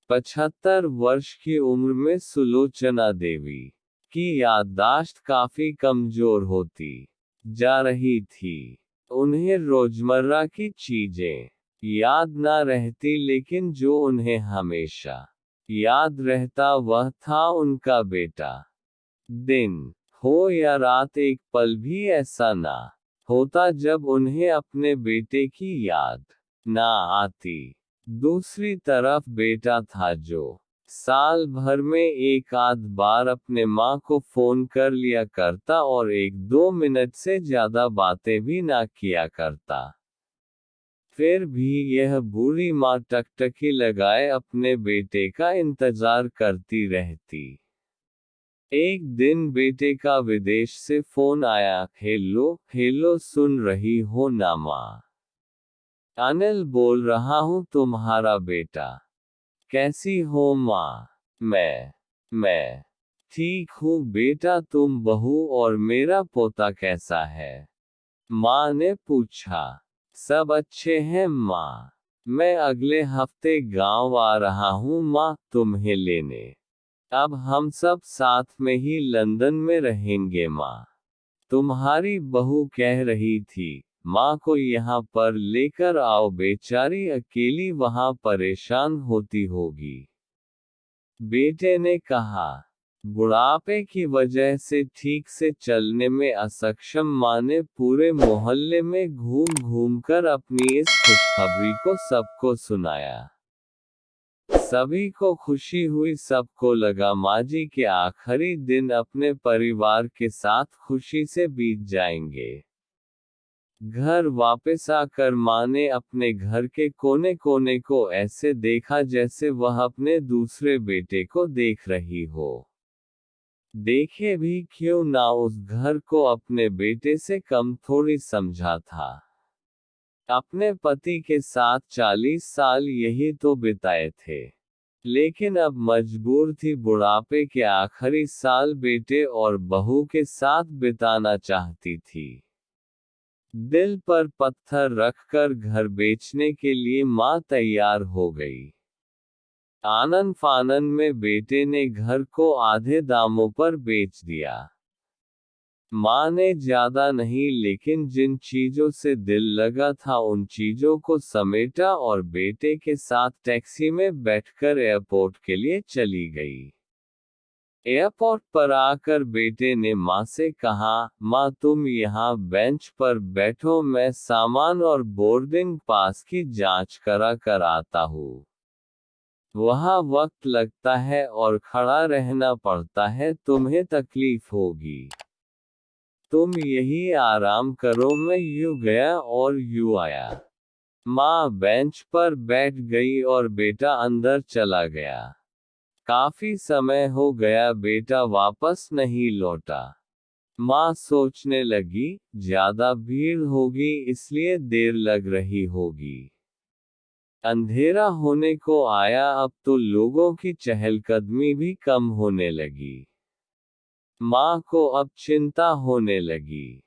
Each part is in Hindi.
75 वर्ष की उम्र में सुलोचना देवी की याददाश्त काफी कमजोर होती जा रही थी। उन्हें रोजमर्रा की चीजें याद ना रहती, लेकिन जो उन्हें हमेशा याद रहता वह था उनका बेटा। दिन हो या रात, एक पल भी ऐसा ना होता जब उन्हें अपने बेटे की याद ना आती। दूसरी तरफ बेटा था जो साल भर में एक आध बार अपने माँ को फोन कर लिया करता और 1-2 मिनट से ज्यादा बातें भी ना किया करता। फिर भी यह बूढ़ी माँ टकटकी लगाए अपने बेटे का इंतजार करती रहती। एक दिन बेटे का विदेश से फोन आया। हेलो हेलो, सुन रही हो ना माँ? अनिल बोल रहा हूँ, तुम्हारा बेटा। कैसी हो माँ? मैं ठीक हूँ बेटा, तुम बहू और मेरा पोता कैसा है? माँ ने पूछा। सब अच्छे हैं माँ। मैं अगले हफ्ते गांव आ रहा हूँ माँ, तुम्हें लेने। अब हम सब साथ में ही लंदन में रहेंगे माँ। तुम्हारी बहू कह रही थी माँ को यहाँ पर लेकर आओ, बेचारी अकेली वहाँ परेशान होती होगी। बेटे ने कहा। बुढ़ापे की वजह से ठीक से चलने में असक्षम माँ ने पूरे मोहल्ले में घूम घूम कर अपनी इस खुशखबरी को सबको सुनाया। सभी को खुशी हुई, सबको लगा माँ जी के आखिरी दिन अपने परिवार के साथ खुशी से बीत जाएंगे। घर वापस आकर माँ ने अपने घर के कोने कोने को ऐसे देखा जैसे वह अपने दूसरे बेटे को देख रही हो। देखे भी क्यों ना, उस घर को अपने बेटे से कम थोड़ी समझा था। अपने पति के साथ 40 साल यही तो बिताए थे, लेकिन अब मजबूर थी बुढ़ापे के आखिरी साल बेटे और बहू के साथ बिताना चाहती थी। दिल पर पत्थर रखकर घर बेचने के लिए माँ तैयार हो गई। आनन फानन में बेटे ने घर को आधे दामों पर बेच दिया। माँ ने ज्यादा नहीं, लेकिन जिन चीजों से दिल लगा था उन चीजों को समेटा और बेटे के साथ टैक्सी में बैठकर एयरपोर्ट के लिए चली गई। एयरपोर्ट पर आकर बेटे ने माँ से कहा, माँ तुम यहाँ बेंच पर बैठो, मैं सामान और बोर्डिंग पास की जांच करा कर आता हूँ। वहाँ वक्त लगता है और खड़ा रहना पड़ता है, तुम्हें तकलीफ होगी। तुम यही आराम करो, मैं यूं गया और यूं आया। माँ बेंच पर बैठ गई और बेटा अंदर चला गया। काफी समय हो गया बेटा वापस नहीं लौटा। माँ सोचने लगी, ज्यादा भीड़ होगी इसलिए देर लग रही होगी। अंधेरा होने को आया, अब तो लोगों की चहलकदमी भी कम होने लगी। माँ को अब चिंता होने लगी।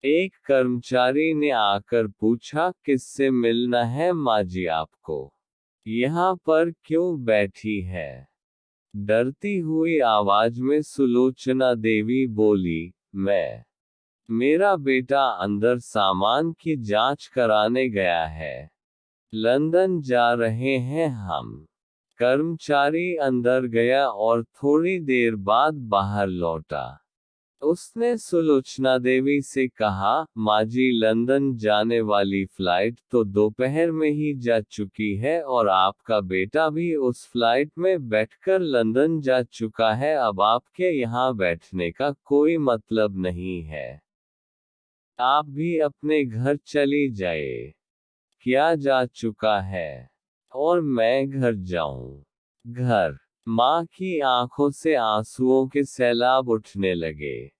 एक कर्मचारी ने आकर पूछा, किससे मिलना है माँ जी आपको? यहाँ पर क्यों बैठी है? डरती हुई आवाज में सुलोचना देवी बोली, मेरा बेटा अंदर सामान की जांच कराने गया है। लंदन जा रहे हैं हम। कर्मचारी अंदर गया और थोड़ी देर बाद बाहर लौटा। उसने सुलोचना देवी से कहा, माँ जी लंदन जाने वाली फ्लाइट तो दोपहर में ही जा चुकी है और आपका बेटा भी उस फ्लाइट में बैठकर लंदन जा चुका है, अब आपके यहाँ बैठने का कोई मतलब नहीं है। आप भी अपने घर चली जाए। क्या जा चुका है? और मैं घर जाऊं? घर। माँ की आंखों से आंसुओं के सैलाब उठने लगे।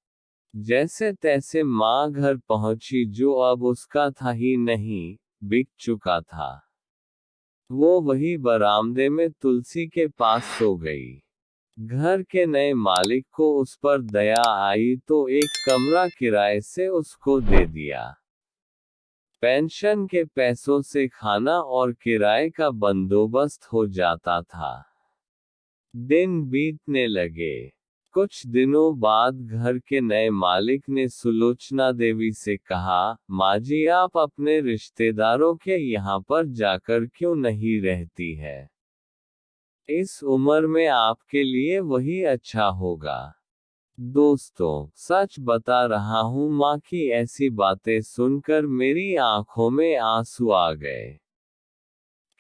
जैसे तैसे माँ घर पहुंची, जो अब उसका था ही नहीं, बिक चुका था। वो वही बरामदे में तुलसी के पास सो गई। घर के नए मालिक को उस पर दया आई तो एक कमरा किराए से उसको दे दिया। पेंशन के पैसों से खाना और किराए का बंदोबस्त हो जाता था। दिन बीतने लगे। कुछ दिनों बाद घर के नए मालिक ने सुलोचना देवी से कहा, माँ जी आप अपने रिश्तेदारों के यहाँ पर जाकर क्यों नहीं रहती है? इस उम्र में आपके लिए वही अच्छा होगा। दोस्तों, सच बता रहा हूँ माँ की ऐसी बातें सुनकर मेरी आंखों में आंसू आ गए।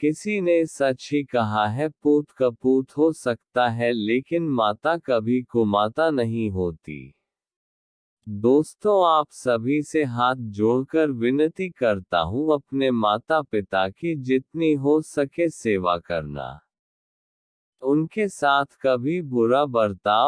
किसी ने सच ही कहा है, पूत कपूत हो सकता है लेकिन माता कभी कुमाता नहीं होती। दोस्तों, आप सभी से हाथ जोड़कर विनती करता हूँ अपने माता पिता की जितनी हो सके सेवा करना। उनके साथ कभी बुरा बर्ताव